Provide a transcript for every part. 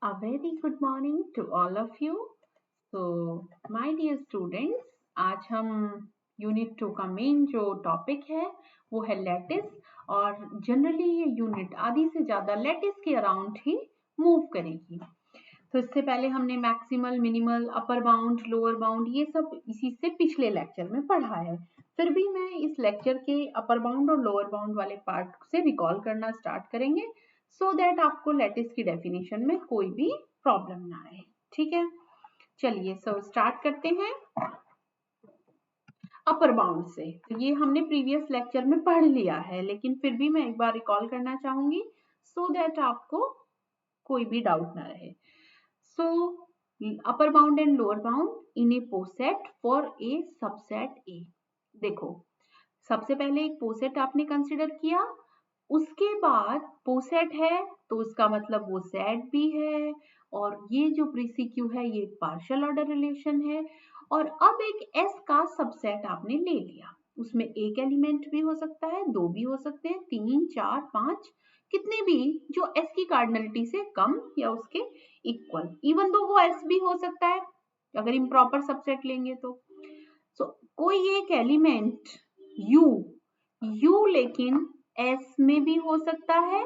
A very good morning to all of you. So, my dear students, आज हम unit 2 का main जो topic है वो है लैटिस और जनरली ये यूनिट आधी से ज़्यादा लैटिस के अराउंड ही मूव करेगी। तो इससे पहले हमने maximal, minimal, upper bound, lower bound ये सब इसी से पिछले लेक्चर में पढ़ा है। फिर भी मैं इस लेक्चर के अपर बाउंड और लोअर बाउंड वाले पार्ट से रिकॉल करना स्टार्ट करेंगे सो दैट आपको लैटिस की डेफिनेशन में कोई भी प्रॉब्लम ना आए। ठीक है, चलिए सो स्टार्ट करते हैं अपर बाउंड से। तो ये हमने प्रीवियस लेक्चर में पढ़ लिया है, लेकिन फिर भी मैं एक बार रिकॉल करना चाहूंगी सो दैट आपको कोई भी डाउट ना रहे। So upper bound and lower bound in a poset for a subset A. देखो, सबसे पहले एक पोसेट आपने कंसिडर किया, उसके बाद पोसेट है तो उसका मतलब वो सेट भी है, और ये जो प्रीसीक्यू है ये पार्शियल ऑर्डर रिलेशन है। और अब एक एस का सबसेट आपने ले लिया, उसमें एक एलिमेंट भी हो सकता है, दो भी हो सकते हैं, 3, 4, 5, कितने भी जो एस की कार्डिनलिटी से कम या उसके इक्वल, इवन दो वो एस भी हो सकता है अगर इम्प्रॉपर सबसेट लेंगे तो। कोई एक एलिमेंट यू लेकिन एस में भी हो सकता है,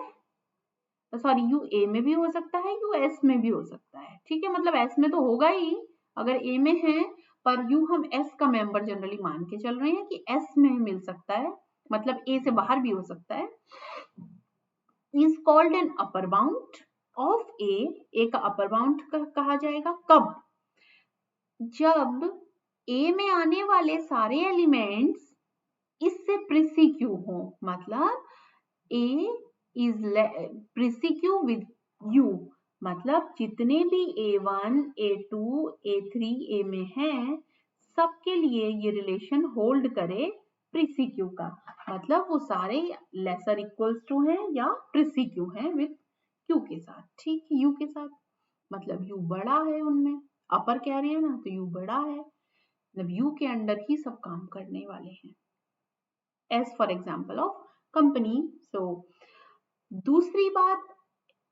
सॉरी यू ए में भी हो सकता है, यू एस में भी हो सकता है। ठीक है, मतलब एस में तो होगा ही अगर ए में है, पर यू हम एस का मेंबर जनरली मान के चल रहे हैं कि एस में मिल सकता है, मतलब ए से बाहर भी हो सकता है। Is called an upper bound of A का अपर बाउंड कहा जाएगा कब? जब ए में आने वाले सारे एलिमेंट्स इससे प्रीसीक्यू हो, मतलब ए इज प्रीसीक्यू विद यू, मतलब जितने भी A1, A2, A3 ए में हैं सबके लिए ये रिलेशन होल्ड करे प्रीसीक्यू का, मतलब वो सारे लेसर इक्वल्स टू हैं या प्रीसीक्यू हैं विद क्यू के साथ। ठीक, यू के साथ, मतलब यू बड़ा है उनमें, अपर कह रहे हैं ना तो यू बड़ा है, मतलब यू के अंडर ही सब काम करने वाले हैं, as for example of company. So दूसरी बात,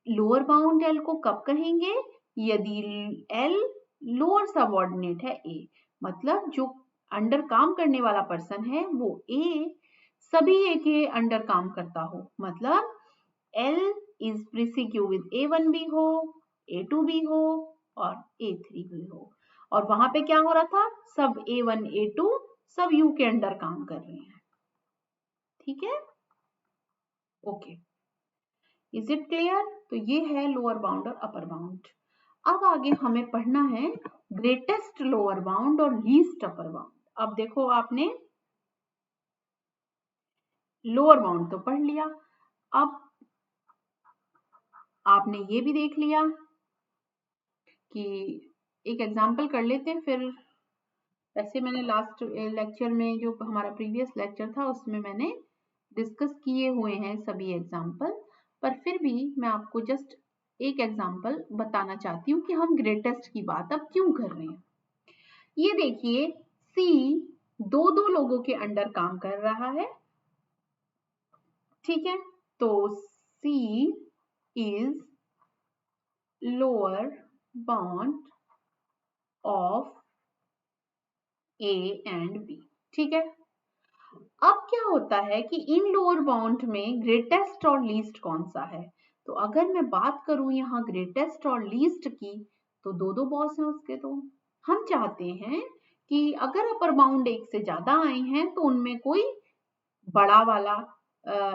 लोअर बाउंड एल को कब कहेंगे? यदि एल लोअर सबऑर्डिनेट है ए, मतलब जो अंडर काम करने वाला पर्सन है वो ए सभी ए के अंडर काम करता हो, मतलब एल इज प्रीसीक्यू विद A1 भी हो, A2 भी हो और A3 भी हो, और वहां पे क्या हो रहा था, सब A1, A2 सब यू के अंडर काम कर रहे हैं। ठीक है, ओके, इज इट क्लियर? तो ये है लोअर बाउंड और अपर बाउंड। अब आगे हमें पढ़ना है ग्रेटेस्ट लोअर बाउंड और लीस्ट अपर बाउंड। अब देखो, आपने लोअर बाउंड तो पढ़ लिया, अब आपने ये भी देख लिया कि एक एग्जांपल कर लेते हैं। फिर वैसे मैंने लास्ट लेक्चर में जो हमारा प्रीवियस लेक्चर था उसमें मैंने डिस्कस किए हुए हैं सभी एग्जांपल, पर फिर भी मैं आपको जस्ट एक एग्जांपल बताना चाहती हूँ कि हम ग्रेटेस्ट की बात अब क्यों कर रहे हैं। ये देखिए, सी दो दो लोगों के अंडर काम कर रहा है। ठीक है, तो C is lower bound of A and B. ठीक है, अब क्या होता है कि इन लोअर बाउंड में ग्रेटेस्ट और लीस्ट कौन सा है? तो अगर मैं बात करूं यहाँ ग्रेटेस्ट और लीस्ट की, तो दो दो बॉस हैं उसके, तो हम चाहते हैं कि अगर अपर बाउंड एक से ज्यादा आए हैं तो उनमें कोई बड़ा वाला,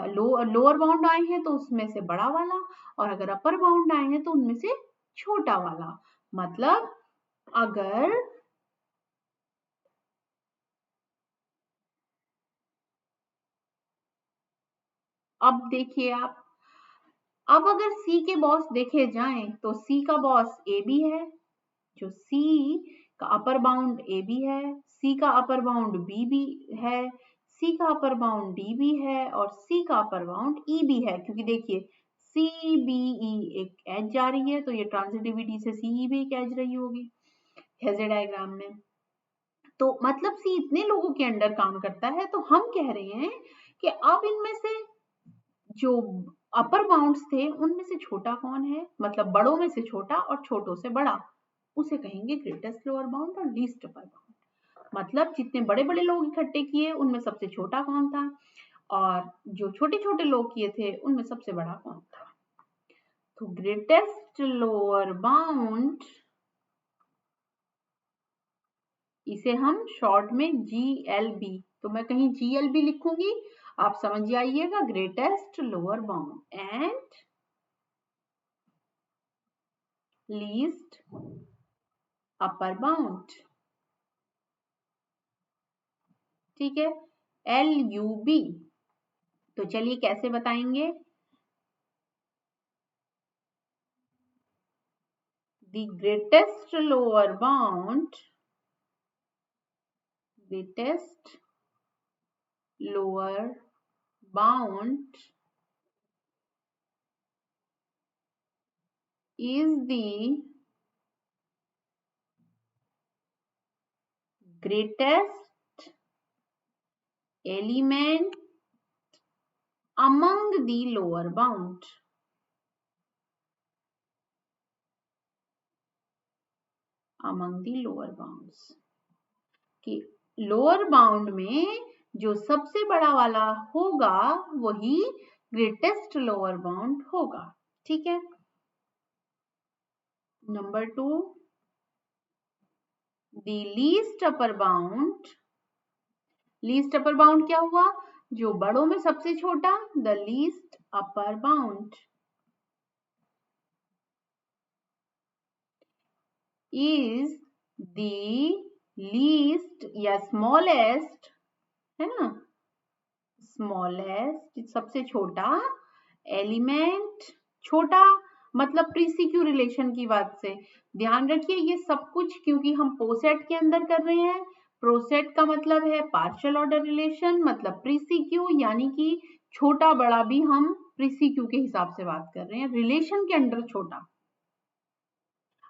लोअर बाउंड आए हैं तो उसमें से बड़ा वाला, और अगर अपर बाउंड आए हैं तो उनमें से छोटा वाला। मतलब अगर अब देखिए आप, अब अगर सी के बॉस देखे जाएं तो सी का बॉस ए भी है, जो सी का अपर बाउंड ए भी है, सी का अपर बाउंड बी भी है, सी का अपर बाउंड डी भी है, और सी का अपर बाउंड ई भी है, क्योंकि देखिए सी बी ई एक एज जा रही है तो ये ट्रांजिटिविटी से सी भी एक एज रही होगी हेज़र डायग्राम में। तो मतलब सी इतने लोगों के अंडर काम करता है, तो हम कह रहे हैं कि अब इनमें से जो अपर बाउंड्स थे उनमें से छोटा कौन है, मतलब बड़ों में से छोटा और छोटों से बड़ा, उसे कहेंगे ग्रेटेस्ट लोअर बाउंड और लीस्ट अपर बाउंड। मतलब जितने बड़े बड़े लोग इकट्ठे किए उनमें सबसे छोटा कौन था, और जो छोटे छोटे लोग किए थे उनमें सबसे बड़ा कौन था। तो ग्रेटेस्ट लोअर बाउंड, इसे हम शॉर्ट में GLB, तो मैं कहीं GLB लिखूंगी, आप समझ जाइएगा greatest lower bound and least upper bound. ठीक है, LUB। तो चलिए कैसे बताएंगे, the greatest lower bound, greatest lower bound is the greatest element among the lower bound। among the lower bounds, कि लोअर बाउंड में जो सबसे बड़ा वाला होगा वही ग्रेटेस्ट लोअर बाउंड होगा। ठीक है, number 2, the least upper bound. Least upper bound क्या हुआ, जो बड़ों में सबसे छोटा, the least upper bound is the least या स्मॉलेस्ट, है ना, स्मॉलेस्ट सबसे छोटा, एलिमेंट छोटा, मतलब प्रीसीक्यू रिलेशन की बात से ध्यान रखिए ये सब कुछ क्योंकि हम पोसेट के अंदर कर रहे हैं। प्रोसेट का मतलब है पार्शियल ऑर्डर रिलेशन, मतलब प्रीसीक्यू, यानी कि छोटा बड़ा भी हम प्रीसीक्यू के हिसाब से बात कर रहे हैं, रिलेशन के अंडर छोटा।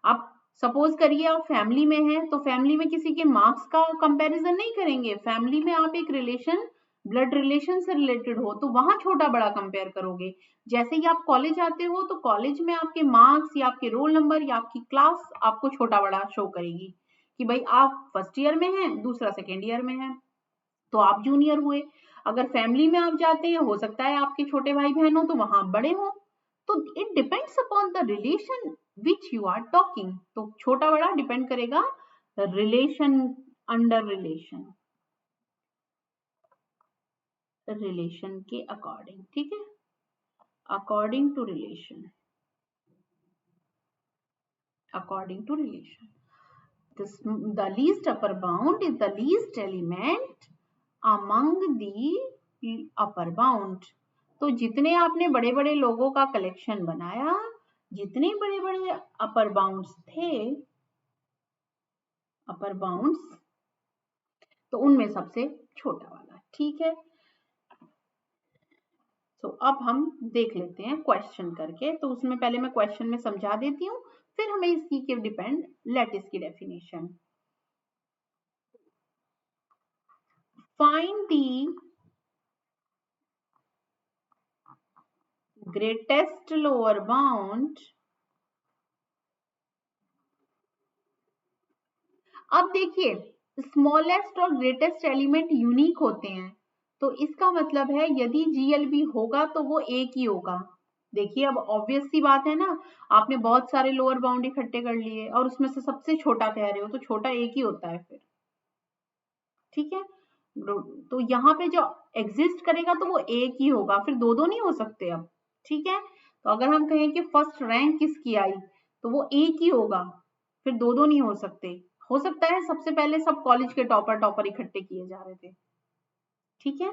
आप सपोज करिए आप फैमिली में हैं तो फैमिली में किसी के मार्क्स का कंपैरिजन नहीं करेंगे, फैमिली में आप एक रिलेशन ब्लड रिलेशन से रिलेटेड हो तो वहां छोटा बड़ा कंपेयर करोगे। जैसे ही आप कॉलेज आते हो तो कॉलेज में आपके मार्क्स या आपके रोल नंबर या आपकी क्लास आपको छोटा बड़ा शो करेगी कि भाई आप फर्स्ट ईयर में हैं, दूसरा सेकेंड ईयर में है तो आप जूनियर हुए। अगर फैमिली में आप जाते हैं हो सकता है आपके छोटे भाई बहन हो तो वहां बड़े हो। तो it depends upon the relation which you are talking. तो छोटा बड़ा डिपेंड करेगा रिलेशन, अंडर रिलेशन, रिलेशन के अकॉर्डिंग। ठीक है, according to relation, according to relation the least upper bound is the least element among the upper bound। तो जितने आपने बड़े बड़े लोगों का कलेक्शन बनाया, जितने बड़े बड़े अपर बाउंड्स थे, अपर बाउंड्स, तो उनमें सबसे छोटा वाला। ठीक है, तो अब हम देख लेते हैं क्वेश्चन करके। तो उसमें पहले मैं क्वेश्चन में समझा देती हूँ, फिर हमें इसकी के डिपेंड लैटिस की definition. Find the greatest lower bound. अब देखिए स्मॉलेस्ट और ग्रेटेस्ट एलिमेंट यूनिक होते हैं, तो इसका मतलब है यदि GLB होगा तो वो एक ही होगा। देखिए अब ऑब्वियस सी बात है ना, आपने बहुत सारे लोअर बाउंड इकट्ठे कर लिए और उसमें से सबसे छोटा कह रहे हो तो छोटा एक ही होता है फिर। ठीक है, तो यहाँ पे जो एग्जिस्ट करेगा तो वो एक ही होगा, फिर दो दो नहीं हो सकते अब। ठीक है, तो अगर हम कहें कि फर्स्ट रैंक किसकी आई तो वो एक ही होगा, फिर दो दो नहीं हो सकते। हो सकता है सबसे पहले सब कॉलेज के टॉपर टॉपर इकट्ठे किए जा रहे थे। ठीक है,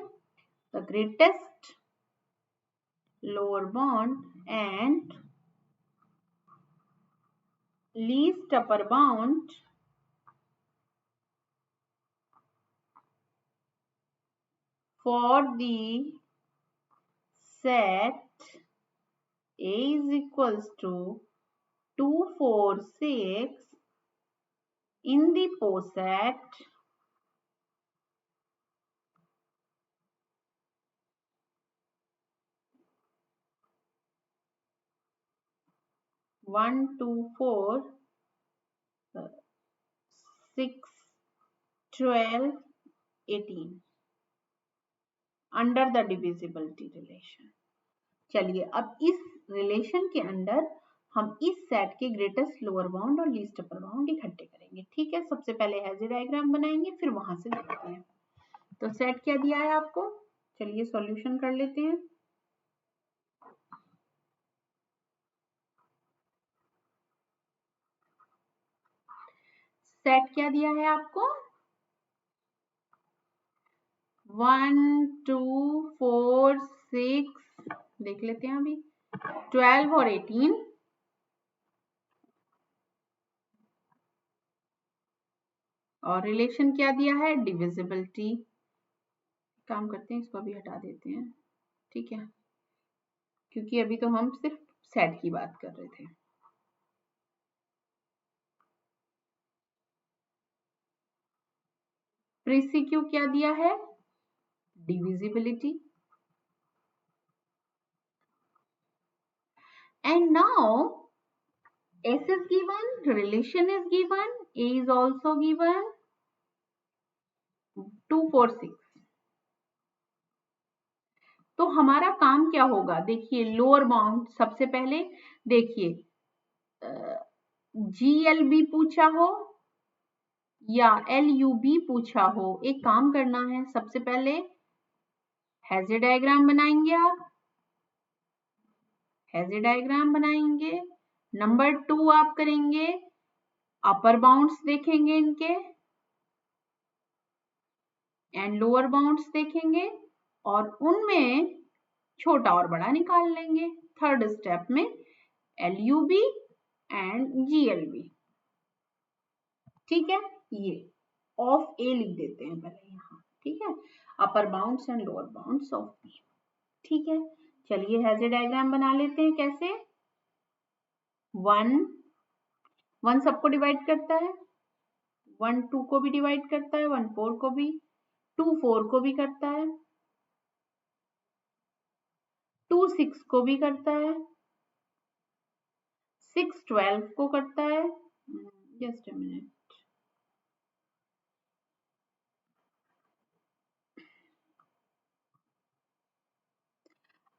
the greatest lower bound and least upper bound for the set A is equals to 2, 4, 6 in the poset 1 2 4 6 12 18 under the divisibility relation. चलिए अब इस रिलेशन के अंदर हम इस सेट के ग्रेटेस्ट लोअर बाउंड और लीस्ट अपर बाउंड इकट्ठे करेंगे। ठीक है, सबसे पहले हैज़ डायग्राम बनाएंगे, फिर वहां से देखते हैं। तो सेट क्या दिया है आपको, चलिए सॉल्यूशन कर लेते हैं। सेट क्या दिया है आपको, 1 2 4 6, देख लेते हैं अभी, 12 और 18, और रिलेशन क्या दिया है, डिविजिबिलिटी। काम करते हैं, इसको भी हटा देते हैं। ठीक है, क्योंकि अभी तो हम सिर्फ सेट की बात कर रहे थे। प्रीसीक्यू क्या दिया है, divisibility, and now S is given, relation is given, A is also given, 2 4 6। तो हमारा काम क्या होगा, देखिए लोअर बाउंड सबसे पहले देखिए, GLB पूछा हो या LUB पूछा हो, एक काम करना है, सबसे पहले हैज़ डायग्राम बनाएंगे, आप हैज़ डायग्राम बनाएंगे। नंबर 2 आप करेंगे, अपर बाउंड्स देखेंगे इनके एंड लोअर बाउंड्स देखेंगे, और उनमें छोटा और बड़ा निकाल लेंगे। थर्ड स्टेप में LUB एंड GLB। ठीक है, ये ऑफ ए लिख देते हैं पहले यहाँ। ठीक है, upper bounds and lower bounds of B. ठीक है, चलिए हैज़ डायग्राम बना लेते हैं। कैसे, 1 सबको डिवाइड करता है, 1 2 को भी डिवाइड करता है, 1 4 को भी, 2 4 को भी करता है, 2 6 को भी करता है, 6 12 को करता है। जस्ट अ मिनट,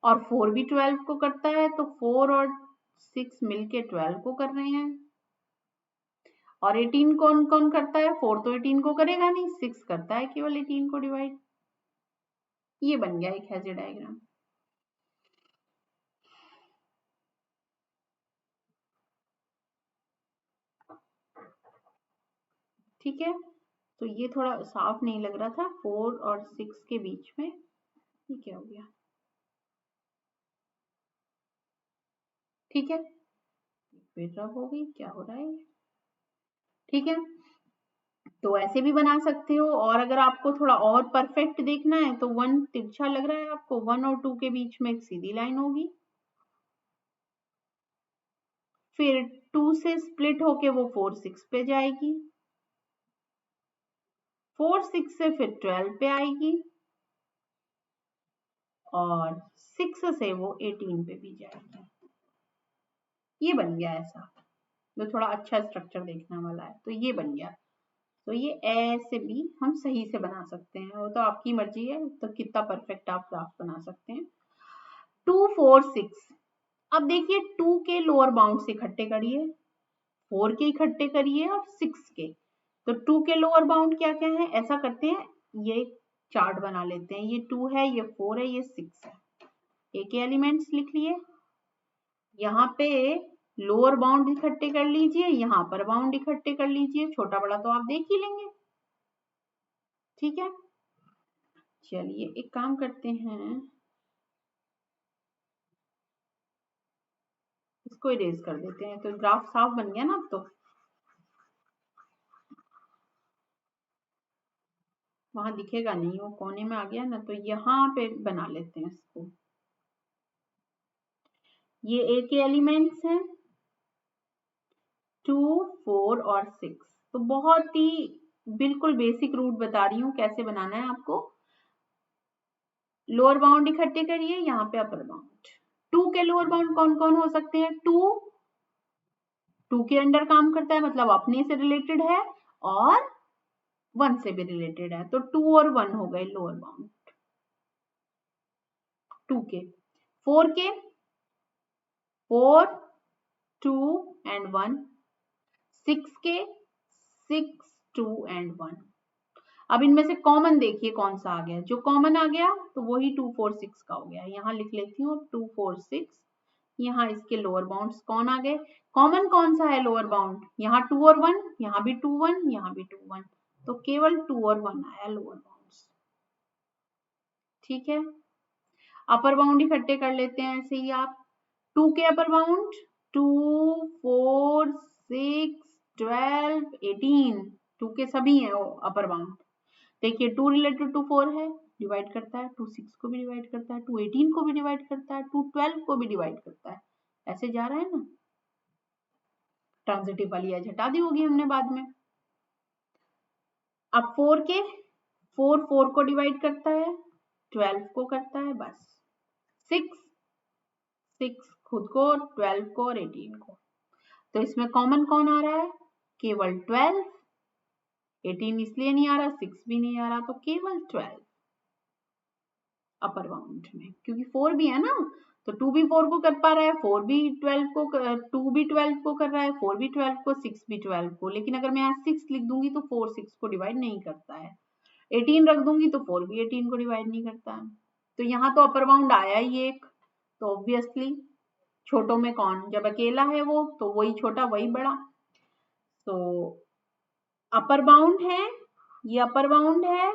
और 4 भी 12 को करता है, तो 4 और 6 मिलके 12 को कर रहे हैं। और 18 कौन कौन करता है, 4 तो 18 को करेगा नहीं, 6 करता है केवल 18 को डिवाइड। ये बन गया एक हैज़ डायग्राम। ठीक है, तो ये थोड़ा साफ नहीं लग रहा था, 4 और 6 के बीच में ये क्या हो गया। ठीक है, फिर रब हो गई, क्या हो रहा है। ठीक है, तो ऐसे भी बना सकते हो, और अगर आपको थोड़ा और परफेक्ट देखना है तो 1 तिरछा लग रहा है आपको, 1 और 2 के बीच में एक सीधी लाइन होगी, फिर 2 से स्प्लिट होके वो 4 6 पे जाएगी, 4 6 से फिर 12 पे आएगी, और 6 से वो 18 पे भी जाएगी। ये बन गया ऐसा, जो थोड़ा अच्छा स्ट्रक्चर देखने वाला है, तो ये बन गया। तो ये ऐसे भी हम सही से बना सकते हैं, वो तो आपकी मर्जी है, तो कितना परफेक्ट आप ग्राफ बना सकते हैं। 2 4 6, अब देखिए 2 के लोअर बाउंड से इकट्ठे करिए, 4 के इकट्ठे करिए, और 6 के। तो 2 के लोअर बाउंड क्या क्या है, ऐसा करते हैं, ये चार्ट बना लेते हैं, ये 2 है, ये 4 है, ये 6 है। एक एलिमेंट्स लिख लिए, यहाँ पे लोअर बाउंड इकट्ठे कर लीजिए, यहाँ पर बाउंड इकट्ठे कर लीजिए, छोटा बड़ा तो आप देख ही लेंगे। ठीक है, चलिए एक काम करते हैं, इसको इरेज कर देते हैं, तो ग्राफ साफ बन गया ना अब, तो वहां दिखेगा नहीं, वो कोने में आ गया ना, तो यहाँ पे बना लेते हैं इसको। ये ए के एलिमेंट्स हैं 2 4 और 6। तो बहुत ही बिल्कुल बेसिक रूट बता रही हूँ कैसे बनाना है आपको। लोअर बाउंड इकट्ठे करिए, यहाँ पे अपर बाउंड। 2 के लोअर बाउंड कौन कौन हो सकते हैं, 2 2 के अंडर काम करता है, मतलब अपने से रिलेटेड है और 1 से भी रिलेटेड है, तो 2 और 1 हो गए लोअर बाउंड 2 के। 4 के 4, 2 and 1। 6 के 6, 2 and 1। अब इनमें से कॉमन देखिए कौन सा आ गया, जो कॉमन आ गया तो वही 2, 4, 6 का हो गया। यहाँ लिख लेती हूँ 2, 4, 6। यहाँ इसके लोअर बाउंड्स कौन आ गए, कॉमन कौन सा है लोअर बाउंड, यहाँ 2 और 1, यहाँ भी 2, 1, यहाँ भी 2, 1, तो केवल 2 और 1 आया लोअर बाउंड्स। ठीक है, अपर बाउंड इकट्ठे कर लेते हैं ऐसे ही आप। 2 के अपर बाउंड 2, 4, 6, 12, 18, 2 के सभी हैं वो अपर बाउंड। देखिए 2 रिलेटेड टू 4 है, डिवाइड करता है, 2 6 को भी डिवाइड करता है, 2 18 को भी डिवाइड करता है, 2 12 को भी डिवाइड करता है, ऐसे जा रहा है ना। ट्रांजिटिव वाली एज हटा दी होगी हमने बाद में। अब 4 के 4 4 को डिवाइड करता है, 12 को करता है बस। 6 6 खुद को, 12 को और 18 को, तो इसमें कॉमन कौन आ रहा है, केवल 12। 18 इसलिए नहीं आ रहा, 6 भी नहीं आ रहा, तो केवल 12 अपर बाउंड में, क्योंकि 4 भी है ना, तो 2 भी 4 को कर पा रहा है, 4 भी 12 को, 2 भी 12 को कर रहा है, 4 भी 12 को, 6 भी 12 को। लेकिन अगर मैं यहाँ 6 लिख दूंगी तो 4 6 को डिवाइड नहीं करता है, 18 रख दूंगी तो 4 भी 18 को डिवाइड नहीं करता है। तो यहाँ तो अपर बाउंड आया ही एक, तो ऑब्वियसली छोटों में कौन, जब अकेला है वो तो वही छोटा वही बड़ा। तो अपर बाउंड है, ये अपर बाउंड है,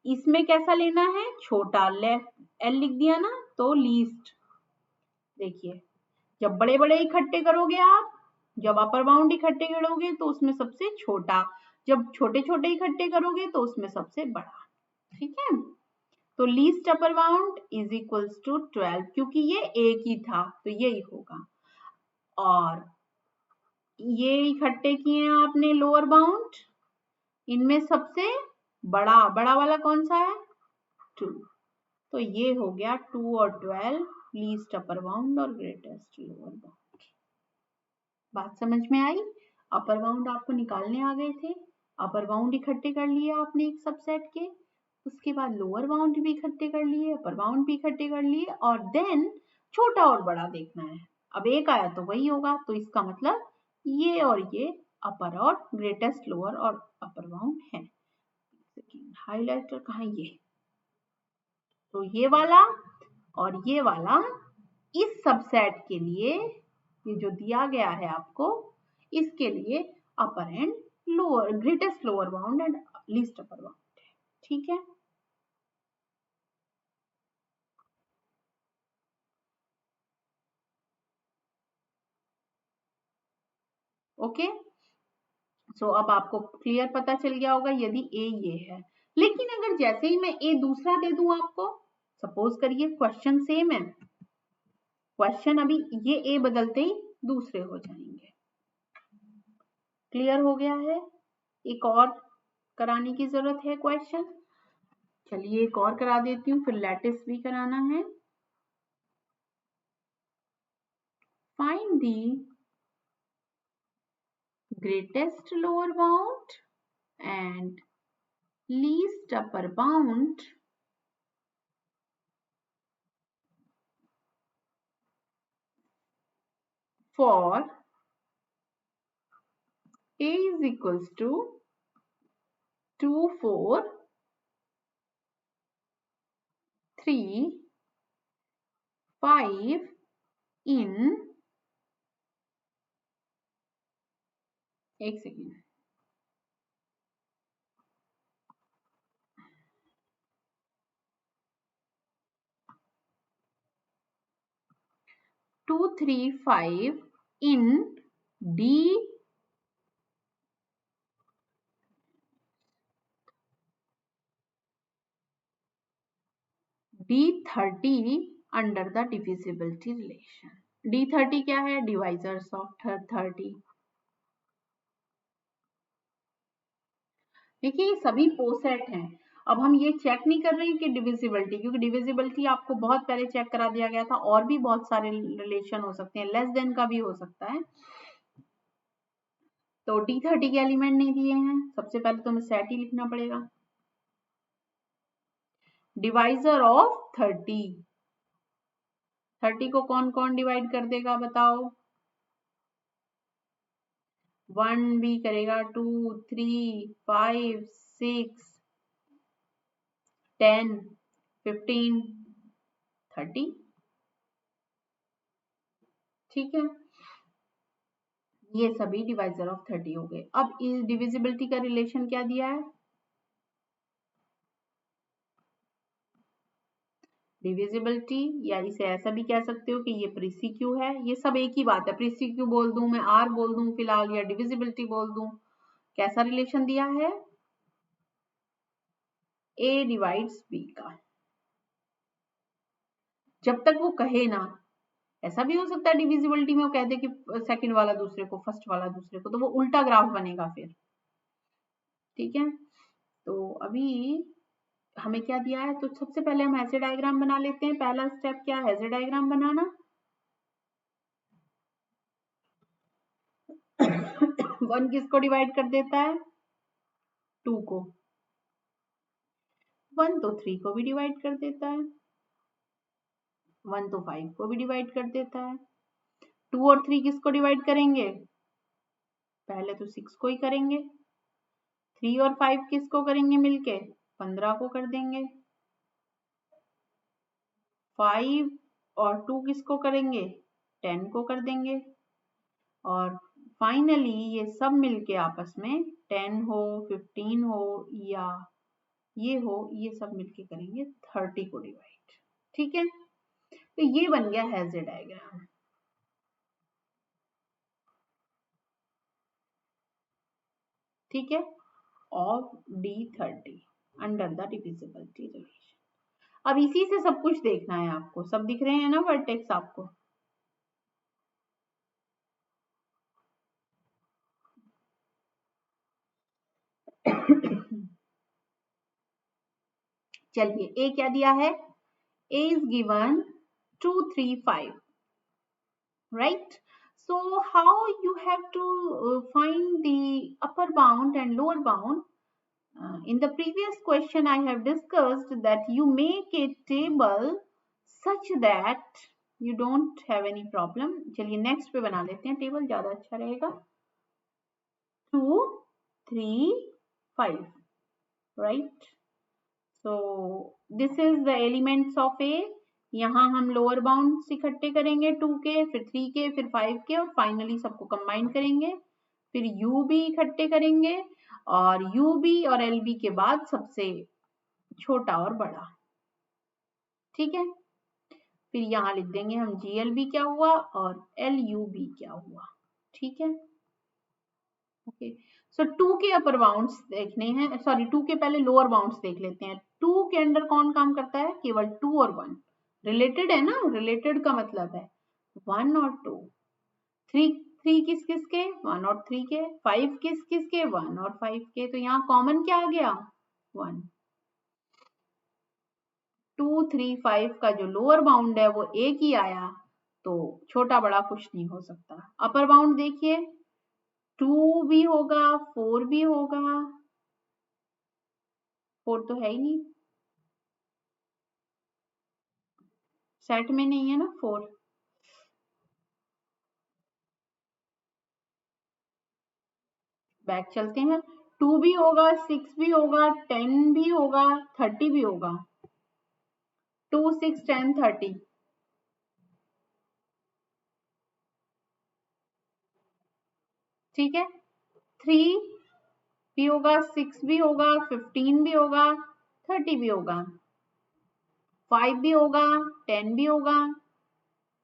इसमें कैसा लेना है, छोटा, लेफ्ट एल लिख दिया ना, तो लीस्ट। देखिए जब बड़े बड़े इकट्ठे करोगे आप, जब अपर बाउंड इकट्ठे करोगे तो उसमें सबसे छोटा, जब छोटे छोटे इकट्ठे करोगे तो उसमें सबसे बड़ा। ठीक है, तो least upper bound is equals to 12, क्योंकि ये एक ही था तो यही होगा। और ये इकट्ठे किए आपने लोअर बाउंड, इनमें सबसे बड़ा वाला कौन सा है, 2, तो ये हो गया 2 और 12 लीस्ट अपर बाउंड और ग्रेटेस्ट लोअर बाउंड। बात समझ में आई, अपर बाउंड आपको निकालने आ गए थे, अपर बाउंड इकट्ठे कर लिए आपने एक सबसेट के, उसके बाद लोअर बाउंड भी इकट्ठे कर लिए, अपर बाउंड भी इकट्ठे कर लिए, और देन छोटा और बड़ा देखना है। अब एक आया तो वही होगा, तो इसका मतलब ये और ये अपर और ग्रेटेस्ट लोअर और अपर बाउंड है। हाइलाइटर कहाँ, ये तो ये वाला और ये वाला इस सबसेट के लिए, ये जो दिया गया है आपको, इसके लिए upper and lower, greatest lower bound and least upper bound है। ठीक है, ओके। सो अब आपको क्लियर पता चल गया होगा यदि ए ये है। लेकिन अगर जैसे ही मैं ए दूसरा दे दूं आपको, सपोज करिए क्वेश्चन सेम है, क्वेश्चन अभी ये ए बदलते ही दूसरे हो जाएंगे। क्लियर हो गया है, एक और कराने की जरूरत है क्वेश्चन, चलिए एक और करा देती हूँ, फिर लैटिस भी कराना है। Find the greatest lower bound and least upper bound for a is equals to 2, 4, 3, 5 in, एक second, 2, 3, 5 in D D30 under the divisibility relation। D30 क्या है, डिवाइजर्स ऑफ 30। देखिए ये सभी पोसेट हैं। अब हम ये चेक नहीं कर रहे हैं कि डिविजिबिलिटी, क्योंकि डिविजिबिलिटी आपको बहुत पहले चेक करा दिया गया था, और भी बहुत सारे रिलेशन हो सकते हैं, लेस देन का भी हो सकता है। तो D30 के एलिमेंट नहीं दिए हैं, सबसे पहले तो हमें सेट ही लिखना पड़ेगा। डिवाइजर ऑफ 30 को कौन कौन डिवाइड कर देगा बताओ? 1 भी करेगा, 2, 3, 5, 6, 10, 15, 30। ठीक है, ये सभी डिवाइजर ऑफ 30 हो गए। अब इस डिविजिबिलिटी का रिलेशन क्या दिया है? डिविजिबिलिटी, या इसे ऐसा भी कह सकते हो कि ये प्रीसीक्यू है, ये सब एक ही बात है। प्रीसीक्यू बोल दूं मैं, आर बोल दूं फिलहाल, या डिविजिबिलिटी बोल दूं, कैसा रिलेशन दिया है? ए डिवाइड्स बी का। जब तक वो कहे ना, ऐसा भी हो सकता है डिविजिबिलिटी में वो कह दे कि सेकंड वाला दूसरे को, फर्स्ट वाला दूसरे को, तो वो उल्टा ग्राफ बनेगा फिर। ठीक है, तो अभी हमें क्या दिया है? तो सबसे पहले हम ऐसे डायग्राम बना लेते हैं। पहला स्टेप क्या है? ऐसे डायग्राम बनाना। 1 किसको डिवाइड कर देता है? 2 को। 1 तो 3 को भी डिवाइड कर देता है। 1 तो 5 को भी डिवाइड कर देता है। 2 और 3 किसको डिवाइड करेंगे? पहले तो 6 को ही करेंगे। 3 और 5 किसको करेंगे मिलके? 15 को कर देंगे। 5 और 2 किसको करेंगे? 10 को कर देंगे। और फाइनली ये सब मिलके आपस में 10 हो, 15 हो, या ये हो, ये सब मिलके करेंगे 30 को डिवाइड। ठीक है, तो ये बन गया हेज़र डायग्राम। ठीक है, of D30 under the divisibility relation. अब इसी से सब कुछ देखना है आपको। सब दिख रहे हैं ना वर्टेक्स आपको? चलिए, ए क्या दिया है? A is given 2, 3, 5, right? So how you have to find the upper bound and lower bound? In the previous question I have discussed that you make a table such that you don't have any problem. चलिए next पे बना लेते हैं table, ज्यादा अच्छा रहेगा। 2, 3, 5, right? So this is the elements of A. यहाँ हम लोअर बाउंड इकट्ठे करेंगे 2 के, फिर 3 के, फिर 5 के, और फाइनली सबको कंबाइन करेंगे। फिर यू भी इकट्ठे करेंगे, और यू बी और एल बी के बाद सबसे छोटा और बड़ा। ठीक है, फिर यहाँ लिख देंगे हम जी एल बी क्या हुआ और एल यू बी क्या हुआ। ठीक है, ओके। सो 2 के अपर बाउंड्स देखने हैं, सॉरी 2 के पहले लोअर बाउंड्स देख लेते हैं। 2 के अंदर कौन काम करता है? केवल 2 और 1 रिलेटेड है ना, रिलेटेड का मतलब है 1 और 2। 3 किस किस के? 1 और 3 के। 5 किस किस के? 1 और 5 के। तो यहाँ कॉमन क्या आ गया? 1। 2, 3, 5 का जो लोअर बाउंड है वो एक ही आया, तो छोटा बड़ा कुछ नहीं हो सकता। अपर बाउंड देखिए, 2 भी होगा, 4 भी होगा। 4 तो है ही नहीं, सेट में नहीं है ना 4। बैक चलते हैं, 2 भी होगा, 6 भी होगा, 10 भी होगा, 30 भी होगा। 2, 6, 10, 30। ठीक है, 3 भी होगा, 6 भी होगा, 15 भी होगा, 30 भी होगा, 5 भी होगा, 10 भी होगा,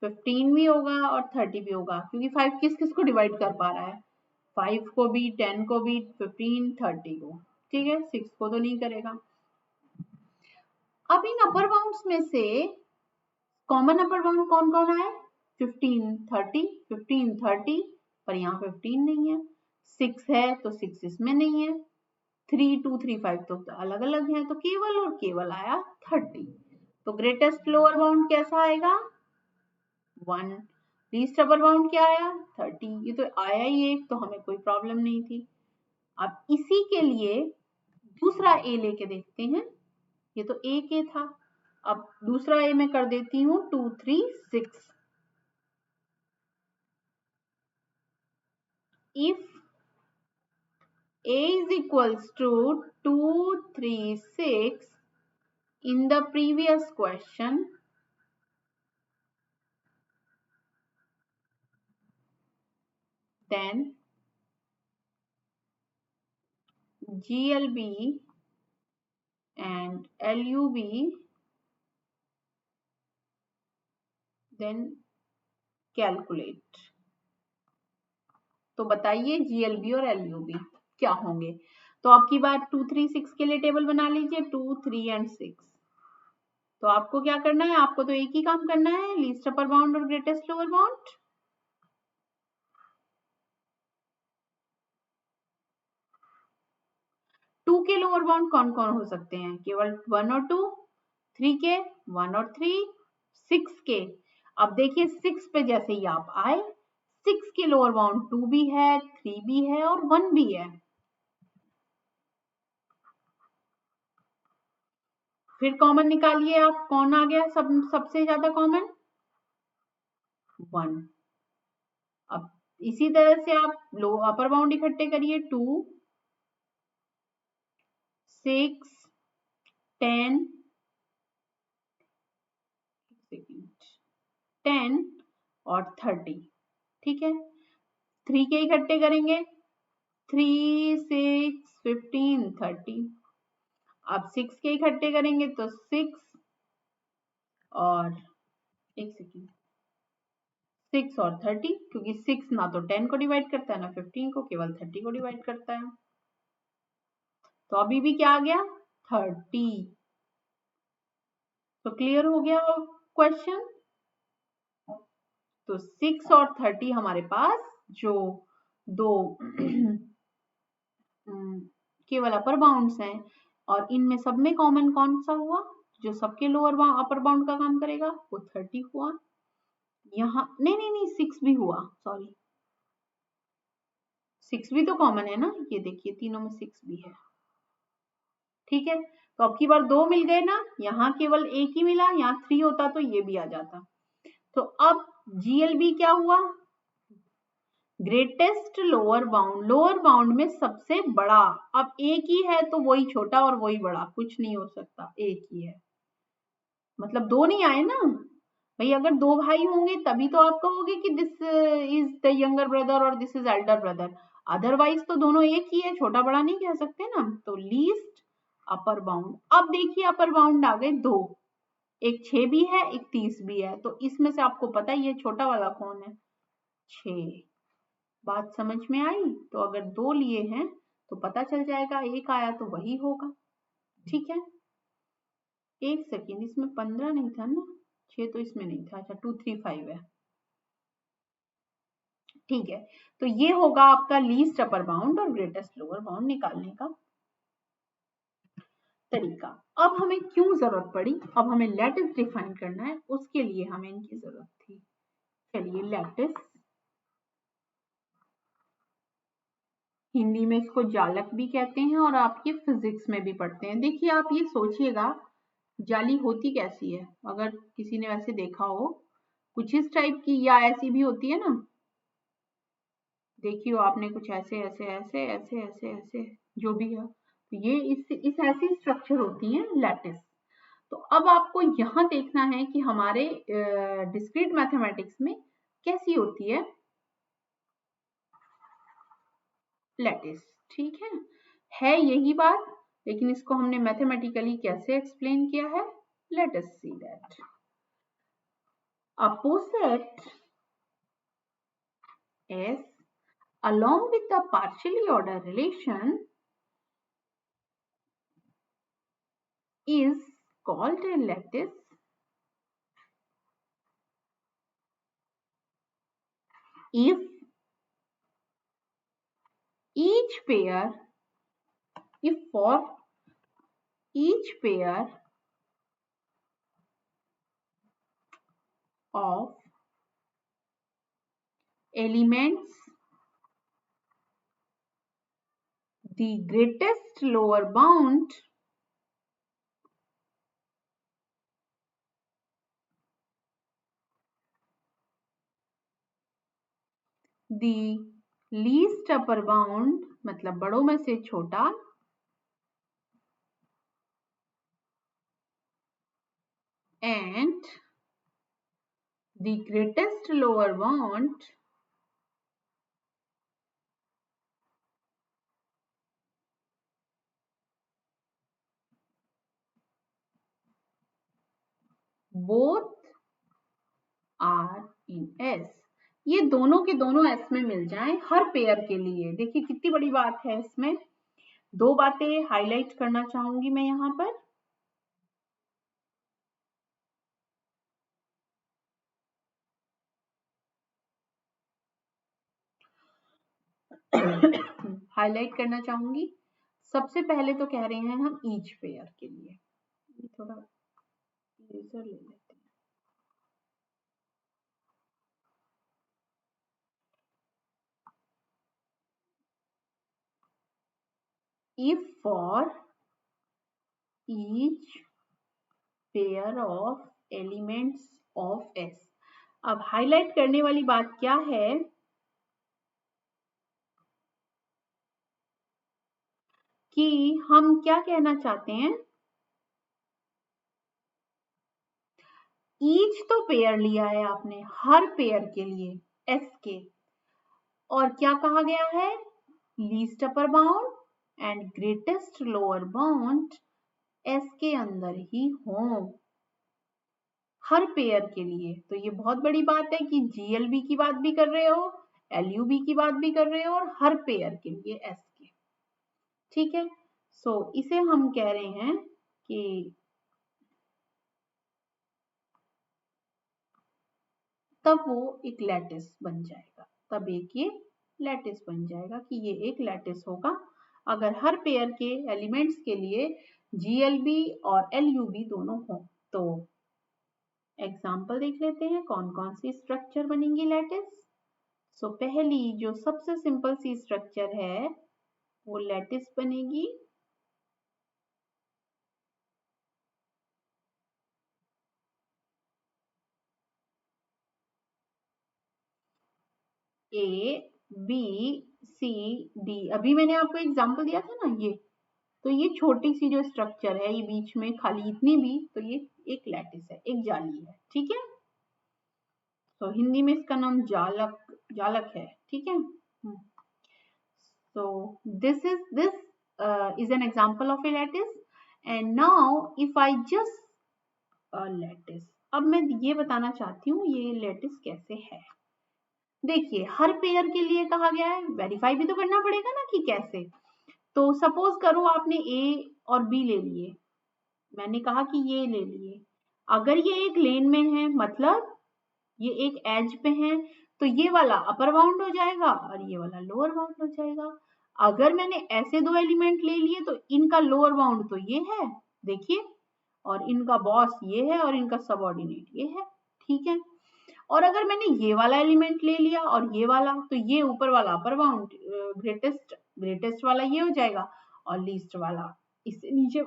15 भी होगा, और 30 भी होगा। क्योंकि 5 किस किस को डिवाइड कर पा रहा है? 5 को भी, 10 को भी, 15, 30 को। ठीक है, 6 को तो नहीं करेगा। अब इन अपर बाउंड्स में से कॉमन अपर बाउंड कौन कौन है? 15, 30, 15, 30, पर यहाँ 15 नहीं है। 6 है तो 6 इसमें नहीं है। 3, 2, 3, 5 तो अलग अलग है, तो केवल और केवल आया 30। तो ग्रेटेस्ट लोअर बाउंड कैसा आएगा? 1। लीस्ट अपर बाउंड क्या आया 30, ये तो आया ही एक, तो हमें कोई प्रॉब्लम नहीं थी। अब इसी के लिए दूसरा ए लेके देखते हैं, ये तो ए के था, अब दूसरा ए में कर देती हूँ 2 3 6। If a is equals to 2 3 6 in the previous question, then GLB and LUB then calculate। तो बताइए GLB और LUB क्या होंगे। तो आपकी बात 2 3 6 के लिए टेबल बना लीजिए, 2 3 एंड 6। तो आपको क्या करना है, आपको तो एक ही काम करना है, लीस्ट अपर बाउंड और ग्रेटेस्ट लोअर बाउंड। 2 के लोअर बाउंड कौन कौन हो सकते हैं, केवल 1 और 2, 3 के 1 और 3, 6 के। अब देखिए 6 पे जैसे ही आप आए, 6 के लोअर बाउंड 2 भी है, 3 भी है और 1 भी है। फिर कॉमन निकालिए आप, कौन आ गया सबसे ज्यादा कॉमन 1। अब इसी तरह से आप लो अपर बाउंड इकट्ठे करिए, 2 6 10 10 और 30, ठीक है। 3 के इकट्ठे करेंगे, 3 6 15 30। अब 6 के इकट्ठे करेंगे तो 6 और 6 और 30, क्योंकि 6 ना तो 10 को डिवाइड करता है ना 15 को, केवल 30 को डिवाइड करता है। तो अभी भी क्या आ गया 30। तो क्लियर हो गया क्वेश्चन। तो 6 और 30 हमारे पास जो दो केवल अपर बाउंड्स हैं, और इनमें सब में कॉमन कौन सा हुआ, जो सबके लोअर अपर बाउंड का काम करेगा, वो 30 हुआ। यहाँ नहीं 6 भी हुआ, सॉरी 6 भी तो कॉमन है ना, ये देखिए तीनों में 6 भी है, ठीक है। तो अब की बार 2 मिल गए ना, यहाँ केवल एक ही मिला, यहाँ 3 होता तो ये भी आ जाता। तो अब GLB क्या हुआ, greatest lower bound, lower bound में सबसे बड़ा। अब एक ही है तो वही छोटा और वही बड़ा, कुछ नहीं हो सकता, एक ही है, मतलब दो नहीं आए ना भाई। अगर दो भाई होंगे तभी तो आप कहोगे कि this is the younger brother और this is elder brother, otherwise तो दोनों एक ही है, छोटा बड़ा नहीं कह सकते ना। तो लीस्ट अपर बाउंड, अब देखिए अपर बाउंड आ गए दो, एक 6 भी है एक 30 भी है, तो इसमें से आपको पता ही है छोटा वाला कौन है, 6। बात समझ में आई। तो अगर 2 लिए हैं तो पता चल जाएगा, एक आया तो वही होगा, ठीक है। एक सेकेंड, इसमें 15 नहीं था ना, 6 तो इसमें नहीं था, अच्छा 2 3 5 है, ठीक है। तो ये होगा आपका लीस्ट अपर बाउंड और ग्रेटेस्ट लोअर बाउंड निकालने का तरीका। अब हमें क्यों जरूरत पड़ी, अब हमें लैटिस डिफाइन करना है, उसके लिए हमें इनकी जरूरत थी। चलिए लैटिस, हिंदी में इसको जालक भी कहते हैं और आपके फिजिक्स में भी पढ़ते हैं। देखिए आप ये सोचिएगा जाली होती कैसी है, अगर किसी ने वैसे देखा हो कुछ इस टाइप की, या ऐसी भी होती है ना, देखियो आपने कुछ ऐसे ऐसे ऐसे ऐसे ऐसे ऐसे जो भी है, तो ये इस ऐसी स्ट्रक्चर होती है लैटिस। तो अब आपको यहाँ देखना है कि हमारे डिस्क्रीट मैथमेटिक्स में कैसी होती है लैटिस, ठीक है यही बात, लेकिन इसको हमने मैथमेटिकली कैसे एक्सप्लेन किया है, let us see that. Opposite S along with the partially ordered relation is called a lattice if each pair, if for each pair of elements, the greatest lower bound the least upper bound मतलब बड़ों में से छोटा and the greatest lower bound both are in S। ये दोनों के दोनों S में मिल जाएं हर पेयर के लिए। देखिए कितनी बड़ी बात है, इसमें दो बातें हाईलाइट करना चाहूंगी मैं यहाँ पर। हाईलाइट करना चाहूंगी। सबसे पहले तो कह रहे हैं हम ईच पेयर के लिए, थोड़ा इरेजर ले लेते हैं। If for each pair of elements of S। अब हाईलाइट करने वाली बात क्या है कि हम क्या कहना चाहते हैं, ईच तो पेयर लिया है आपने हर पेयर के लिए S के, और क्या कहा गया है, least upper bound and greatest lower bound S के अंदर ही हो हर पेयर के लिए। तो ये बहुत बड़ी बात है कि GLB की बात भी कर रहे हो, LUB की बात भी कर रहे हो, और हर पेयर के लिए S के। ठीक है, सो इसे हम कह रहे हैं कि तब वो एक लैटिस बन जाएगा, तब एक ये लैटिस बन जाएगा कि ये एक लैटिस होगा अगर हर पेयर के एलिमेंट्स के लिए GLB और LUB दोनों हो। तो एग्जाम्पल देख लेते हैं कौन कौन सी स्ट्रक्चर बनेंगी लैटिस। सो पहली जो सबसे सिंपल सी स्ट्रक्चर है वो लैटिस बनेगी। ABCD, अभी मैंने आपको एग्जाम्पल दिया था ना ये, तो ये छोटी सी जो स्ट्रक्चर है ये बीच में खाली इतनी भी, तो ये एक लैटिस है, एक जाली है। ठीक है, तो हिंदी में इसका नाम जालक जालक है। ठीक है, so this is an example of a lattice, and now if I just lattice, अब मैं ये बताना चाहती हूँ ये लैटिस कैसे है। देखिए हर पेयर के लिए कहा गया है, वेरीफाई भी तो करना पड़ेगा ना कि कैसे। तो सपोज करो आपने A और B ले लिए, मैंने कहा कि ये ले लिए, अगर ये एक लेन में है मतलब ये एक एज पे है, तो ये वाला अपर बाउंड हो जाएगा और ये वाला लोअर बाउंड हो जाएगा। अगर मैंने ऐसे दो एलिमेंट ले लिए तो इनका लोअर बाउंड तो ये है, देखिए, और इनका बॉस ये है और इनका सबऑर्डिनेट ये है। ठीक है, और अगर मैंने ये वाला एलिमेंट ले लिया और ये वाला, तो ये ऊपर वाला अपर बाउंड ग्रेटेस्ट वाला ये हो जाएगा और लीस्ट वाला इससे नीचे।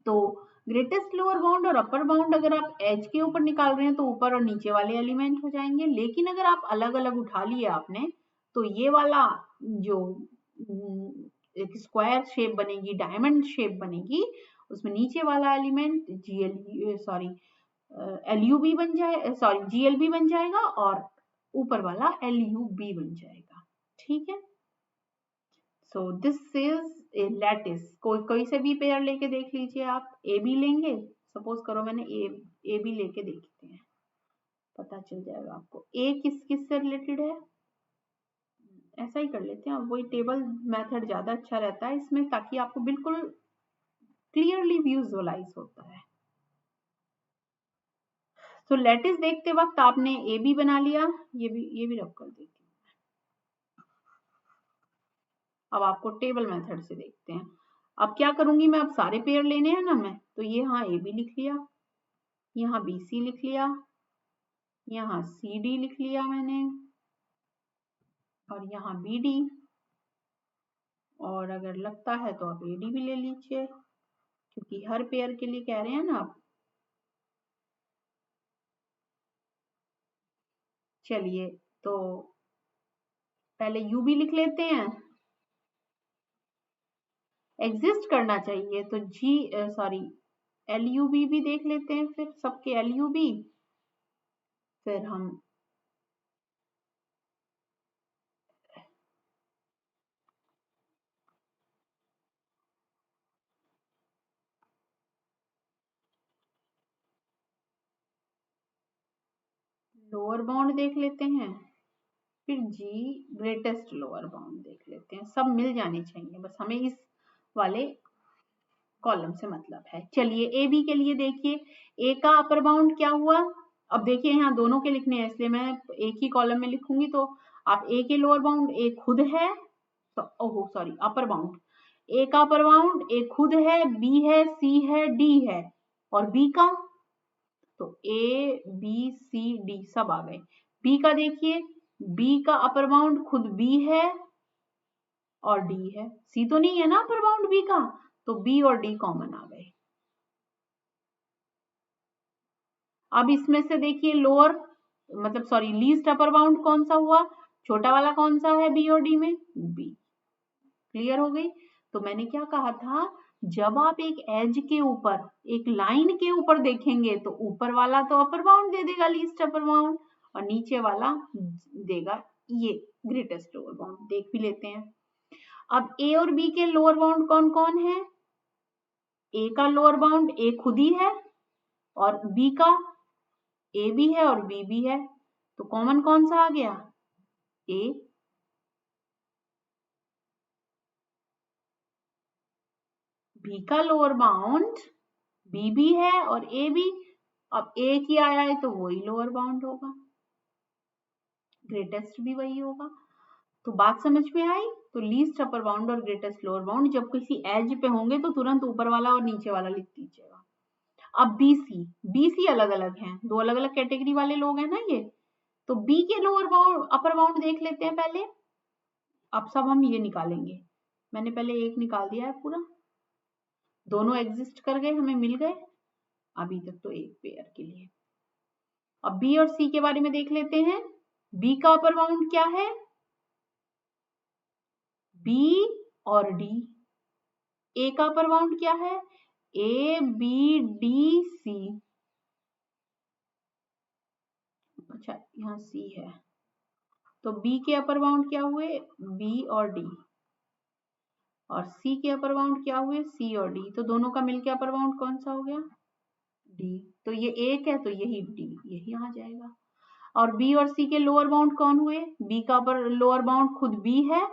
तो ग्रेटेस्ट लोअर बाउंड और अपर बाउंड अगर आप एज के ऊपर निकाल रहे हैं तो ऊपर और नीचे वाले एलिमेंट हो जाएंगे, लेकिन अगर आप अलग अलग उठा लिए आपने तो ये वाला जो एक स्क्वायर शेप बनेगी, डायमंड शेप बनेगी, उसमें नीचे वाला एलिमेंट LUB बन जाए, सॉरी GLB बन जाएगा और ऊपर वाला LUB बन जाएगा। ठीक है, so this is A lattice. कोई से भी पेयर लेके देख लीजिए आप, ए बी लेंगे, सपोज करो मैंने ए बी लेके देखते हैं, पता चल जाएगा आपको ए किस किस से रिलेटेड है। ऐसा ही कर लेते हैं, वही टेबल मेथड ज्यादा अच्छा रहता है इसमें, ताकि आपको बिल्कुल क्लियरली विजुअलाइज होता है। तो लैटिस देखते वक्त आपने ए बी बना लिया, ये भी रब कर देती हूँ। अब आपको टेबल मेथड से देखते हैं। अब क्या करूंगी मैं, अब सारे पेयर लेने हैं ना मैं, तो ये यहाँ ए बी लिख लिया, यहाँ BC लिख लिया, यहाँ सी डी लिख लिया मैंने और यहाँ बी डी, और अगर लगता है तो आप ए डी भी ले लीजिए क्योंकि हर पेयर के लिए कह रहे हैं ना आप। चलिए तो पहले यू भी लिख लेते हैं, एग्जिस्ट करना चाहिए तो जी सॉरी एल यू बी भी देख लेते हैं, फिर सबके एल यू बी, फिर हम लोअर बाउंड देख लेते हैं, फिर जी ग्रेटेस्ट लोअर बाउंड देख लेते हैं। सब मिल जाने चाहिए, बस हमें इस वाले कॉलम से मतलब है। चलिए ए बी के लिए देखिए, ए का अपर बाउंड क्या हुआ। अब देखिए यहाँ दोनों के लिखने हैं इसलिए मैं एक ही कॉलम में लिखूंगी, तो आप ए के लोअर बाउंड ए खुद है, तो ओहो सॉरी अपर बाउंड, ए का अपर बाउंड ए खुद है, बी है, सी है, डी है, और बी का तो ए बी सी डी सब आ गए। बी का देखिए, बी का अपर बाउंड खुद बी है और डी है, सी तो नहीं है ना अपर बाउंड बी का, तो बी और डी कॉमन आ गए। अब इसमें से देखिए लोअर मतलब सॉरी लीस्ट अपर बाउंड कौन सा हुआ, छोटा वाला कौन सा है बी और डी में, बी। क्लियर हो गई। तो मैंने क्या कहा था, जब आप एक एज के ऊपर एक लाइन के ऊपर देखेंगे तो ऊपर वाला तो अपर बाउंड दे देगा लीस्ट अपर बाउंड, और नीचे वाला देगा ये ग्रेटेस्ट लोअर बाउंड। देख भी लेते हैं। अब ए और बी के लोअर बाउंड कौन कौन है, ए का लोअर बाउंड ए खुद ही है, और बी का ए भी है और बी भी है, तो कॉमन कौन सा आ गया, ए। बी का लोअर बाउंड बी भी है और ए भी, अब ए की आया है तो वही लोअर बाउंड होगा, ग्रेटेस्ट भी वही होगा। तो बात समझ में आई। तो लीस्ट अपर बाउंड और ग्रेटेस्ट लोअर बाउंड जब किसी एज पे होंगे तो तुरंत ऊपर वाला और नीचे वाला लिख दीजिएगा। अब बीसी अलग अलग हैं, दो अलग अलग कैटेगरी वाले लोग हैं ना ये, तो बी के लोअर बाउंड अपर बाउंड देख लेते हैं पहले। अब सब हम ये निकालेंगे, मैंने पहले एक निकाल दिया है पूरा, दोनों एग्जिस्ट कर गए, हमें मिल गए अभी तक तो एक पेयर के लिए। अब बी और सी के बारे में देख लेते हैं। बी का अपर बाउंड क्या है, बी और डी। ए का अपर बाउंड क्या है, ए बी डी सी, अच्छा यहाँ सी है, तो बी के अपर बाउंड क्या हुए, बी और डी, और सी के अपर बाउंड क्या हुए, सी और डी, तो दोनों का मिलके अपर बाउंड कौन सा हो गया, डी। तो ये एक है तो यही डी यही आ जाएगा। और बी और सी के लोअर बाउंड कौन हुए, बी का अपर लोअर बाउंड खुद बी है,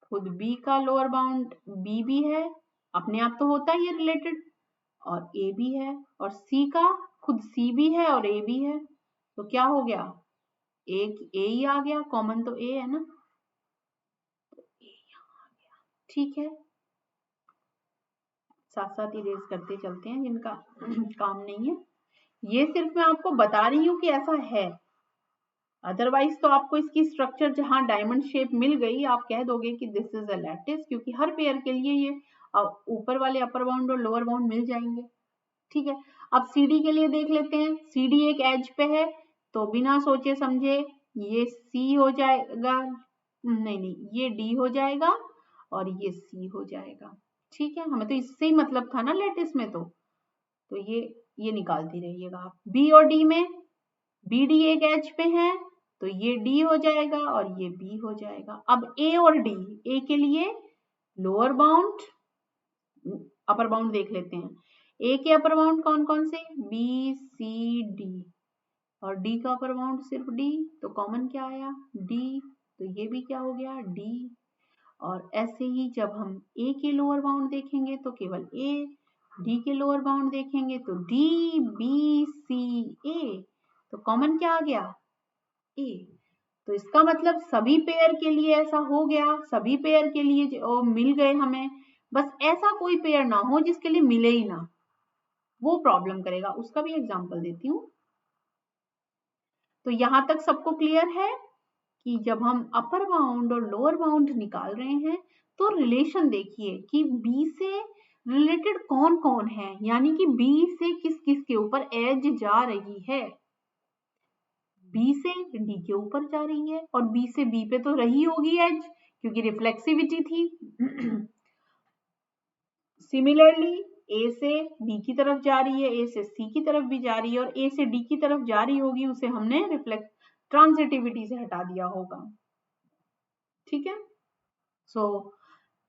खुद बी का लोअर बाउंड बी भी है, अपने आप तो होता ही है रिलेटेड, और ए भी है, और सी का खुद सी भी है और ए भी है, तो क्या हो गया, एक ए ही आ गया, कॉमन तो ए है ना, तो ए यहाँ आ गया। ठीक है, साथ साथ इरेज करते चलते हैं जिनका काम नहीं है। ये सिर्फ मैं आपको बता रही हूँ कि ऐसा है, अदरवाइज तो आपको इसकी स्ट्रक्चर जहां डायमंड शेप मिल गई आप कह दोगे कि दिस इज अ लैटिस, क्योंकि हर पेयर के लिए ये ऊपर वाले अपर बाउंड और लोअर बाउंड मिल जाएंगे। ठीक है, अब सीडी के लिए देख लेते हैं। सीडी एक एज पे है तो बिना सोचे समझे ये सी हो जाएगा, नहीं नहीं ये डी हो जाएगा और ये सी हो जाएगा। ठीक है, हमें तो इससे ही मतलब था ना लेटिस में, तो ये निकालती रहिएगा आप। बी और डी में बी डी एक एज पे है तो ये डी हो जाएगा और ये बी हो जाएगा। अब ए और डी, ए के लिए लोअर बाउंड अपर बाउंड देख लेते हैं। ए के अपर बाउंड कौन कौन से, बी सी डी, और डी का अपर बाउंड सिर्फ डी, तो कॉमन क्या आया, डी, तो ये भी क्या हो गया, डी। और ऐसे ही जब हम ए के लोअर बाउंड देखेंगे तो केवल ए, डी के लोअर बाउंड देखेंगे तो डी बी सी ए, तो कॉमन क्या आ गया, ए। तो इसका मतलब सभी पेयर के लिए ऐसा हो गया, सभी पेयर के लिए जो मिल गए हमें, बस ऐसा कोई पेयर ना हो जिसके लिए मिले ही ना, वो प्रॉब्लम करेगा। उसका भी एग्जांपल देती हूँ। तो यहां तक सबको क्लियर है कि जब हम अपर बाउंड और लोअर बाउंड निकाल रहे हैं तो रिलेशन देखिए कि बी से रिलेटेड कौन कौन है, यानी कि बी से किस किस के ऊपर एज जा रही है। बी से डी के ऊपर जा रही है और बी से बी पे तो रही होगी एज, क्योंकि रिफ्लेक्सिविटी थी। सिमिलरली ए से बी की तरफ जा रही है, ए से सी की तरफ भी जा रही है और ए से डी की तरफ जा रही होगी, उसे हमने रिफ्लेक्ट ट्रांजिटिविटी से हटा दिया होगा। ठीक है, सो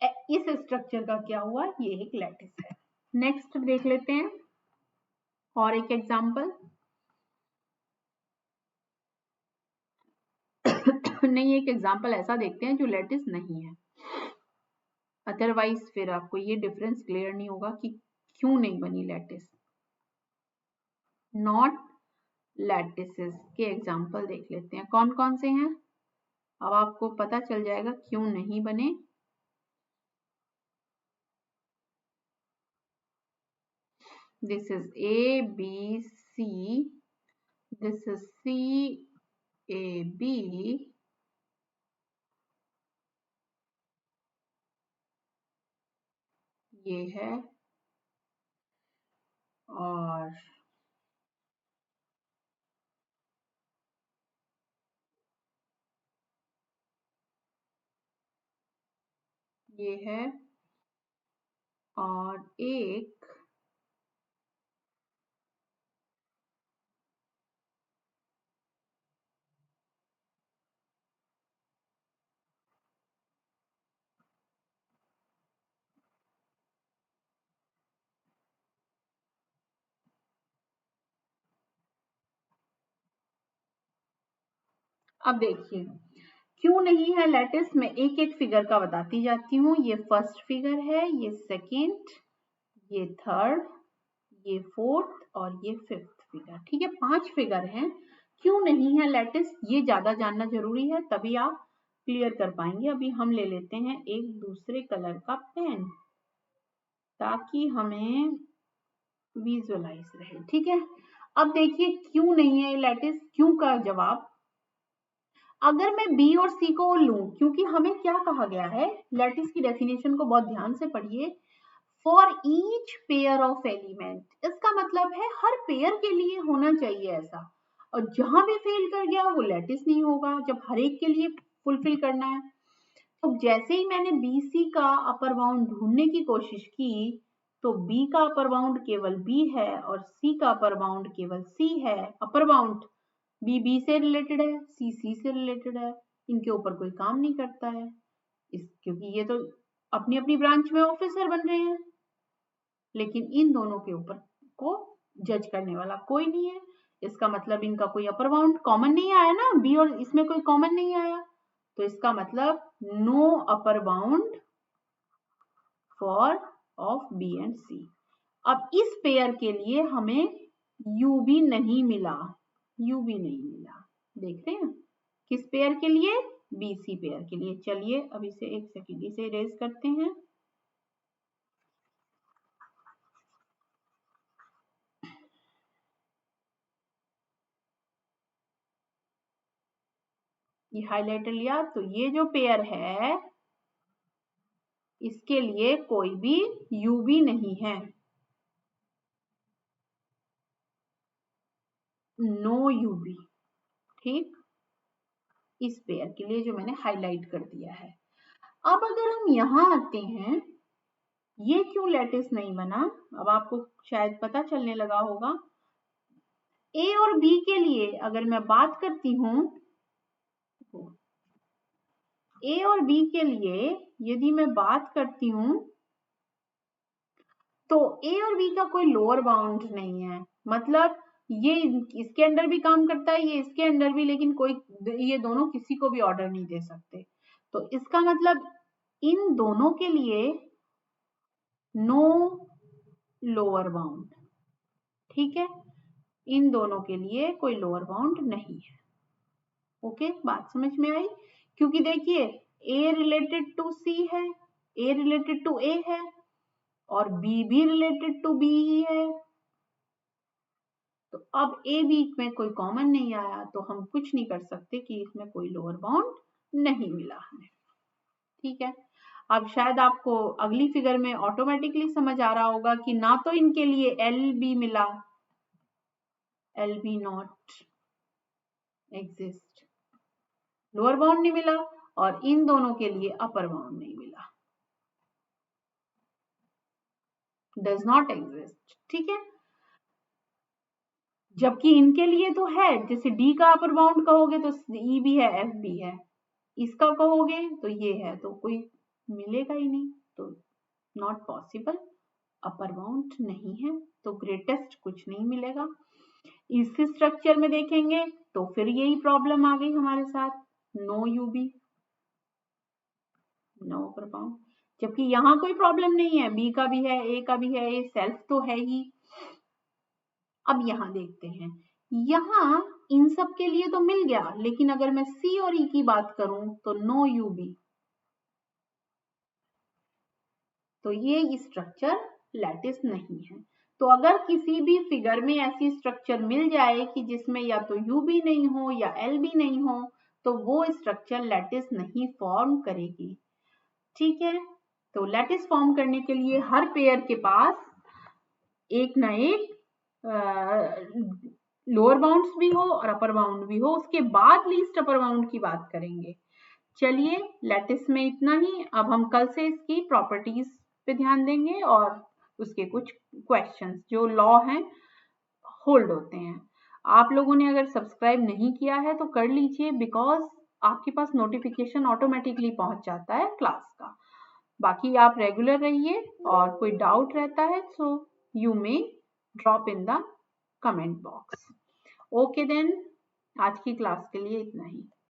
इस स्ट्रक्चर का क्या हुआ, ये एक लैटिस है। नेक्स्ट देख लेते हैं और एक एग्जांपल। नहीं, एक एग्जांपल ऐसा देखते हैं जो लैटिस नहीं है, अदरवाइज फिर आपको ये डिफरेंस क्लियर नहीं होगा कि क्यों नहीं बनी लैटिस। नॉट लैटिसेस के एग्जांपल देख लेते हैं कौन कौन से हैं, अब आपको पता चल जाएगा क्यों नहीं बने। This is A B C, this is C A B, ये है, और ये है, और एक अब देखिए क्यों नहीं है लैटिस, मैं एक एक फिगर का बताती जाती हूँ। ये फर्स्ट फिगर है, ये सेकेंड, ये थर्ड, ये फोर्थ और ये फिफ्थ फिगर। ठीक है, 5 फिगर हैं। क्यों नहीं है लैटिस, ये ज्यादा जानना जरूरी है, तभी आप क्लियर कर पाएंगे। अभी हम ले लेते हैं एक दूसरे कलर का पेन ताकि हमें विजुअलाइज रहे। ठीक है, अब देखिए क्यों नहीं है लैटिस, क्यों का जवाब, अगर मैं बी और सी को लूं, क्योंकि हमें क्या कहा गया है, लैटिस की डेफिनेशन को बहुत ध्यान से पढ़िए, for each pair of element, इसका मतलब है हर पेयर के लिए होना चाहिए ऐसा, और जहां भी फेल कर गया वो लैटिस नहीं होगा जब हर एक के लिए फुलफिल करना है। तो जैसे ही मैंने बी सी का अपर बाउंड ढूंढने की कोशिश की, तो बी का अपर बाउंड केवल बी है और सी का अपर बाउंड केवल सी है। अपर बाउंड बी बी से रिलेटेड है, सी सी से रिलेटेड है, इनके ऊपर कोई काम नहीं करता है, क्योंकि ये तो अपनी अपनी ब्रांच में ऑफिसर बन रहे हैं, लेकिन इन दोनों के ऊपर को जज करने वाला कोई नहीं है। इसका मतलब इनका कोई अपर बाउंड कॉमन नहीं आया ना, बी और इसमें कोई कॉमन नहीं आया, तो इसका मतलब no upper bound for of B and C. अब इस पेयर के लिए हमें यू भी नहीं मिला, यू भी नहीं मिला, देख रहे हैं, किस पेयर के लिए, बी सी पेयर के लिए। चलिए अब इसे एक सेकेंड इसे इरेज करते हैं। ये हाइलाइटर लिया, तो ये जो पेयर है इसके लिए कोई भी यू भी नहीं है, नो यू भी। ठीक, इस पेयर के लिए जो मैंने हाईलाइट कर दिया है। अब अगर हम यहां आते हैं, ये क्यों लैटिस नहीं बना, अब आपको शायद पता चलने लगा होगा। ए और बी के लिए अगर मैं बात करती हूं, ए और बी के लिए यदि मैं बात करती हूं, तो ए और बी का कोई लोअर बाउंड नहीं है, मतलब ये इसके अंडर भी काम करता है, ये इसके अंडर भी, लेकिन कोई ये दोनों किसी को भी ऑर्डर नहीं दे सकते। तो इसका मतलब इन दोनों के लिए नो लोअर बाउंड। ठीक है, इन दोनों के लिए कोई लोअर बाउंड नहीं है। ओके, बात समझ में आई, क्योंकि देखिए ए रिलेटेड टू सी है, ए रिलेटेड टू ए है और बी भी रिलेटेड टू बी ही है। तो अब ए बीच में कोई कॉमन नहीं आया तो हम कुछ नहीं कर सकते कि इसमें कोई लोअर बाउंड नहीं मिला हमें। ठीक है, अब शायद आपको अगली फिगर में ऑटोमेटिकली समझ आ रहा होगा कि ना तो इनके लिए एल बी मिला, L B not exist, lower bound नहीं मिला, और इन दोनों के लिए अपर बाउंड नहीं मिला, डज नॉट एग्जिस्ट। ठीक है, जबकि इनके लिए तो है, जैसे डी का अपर बाउंड कहोगे तो ई भी है, एफ भी है, इसका कहोगे तो ये है, तो कोई मिलेगा ही नहीं, तो नॉट पॉसिबल, अपर बाउंड नहीं है, तो ग्रेटेस्ट कुछ नहीं मिलेगा। इस स्ट्रक्चर में देखेंगे तो फिर यही प्रॉब्लम आ गई हमारे साथ, no UB, no upper bound, जबकि यहाँ कोई प्रॉब्लम नहीं है, बी का भी है, ए का भी है, ए सेल्फ तो है ही। अब यहाँ देखते हैं, यहाँ इन सब के लिए तो मिल गया, लेकिन अगर मैं सी और ई की बात करूं तो नो यूबी, तो ये स्ट्रक्चर लैटिस नहीं है। तो अगर किसी भी फिगर में ऐसी स्ट्रक्चर मिल जाए कि जिसमें या तो यू भी नहीं हो या एल भी नहीं हो, तो वो स्ट्रक्चर लैटिस नहीं फॉर्म करेगी। ठीक है, तो लैटिस फॉर्म करने के लिए हर पेयर के पास एक ना एक लोअर बाउंड्स भी हो और अपर बाउंड भी हो, उसके बाद लीस्ट अपर बाउंड की बात करेंगे। चलिए, लैटिस में इतना ही। अब हम कल से इसकी प्रॉपर्टीज पे ध्यान देंगे और उसके कुछ क्वेश्चंस जो लॉ हैं होल्ड होते हैं। आप लोगों ने अगर सब्सक्राइब नहीं किया है तो कर लीजिए, बिकॉज आपके पास नोटिफिकेशन ऑटोमेटिकली पहुंच जाता है क्लास का। बाकी आप रेगुलर रहिए, और कोई डाउट रहता है so you may drop in the comment box. Okay then, आज की क्लास के लिए इतना ही।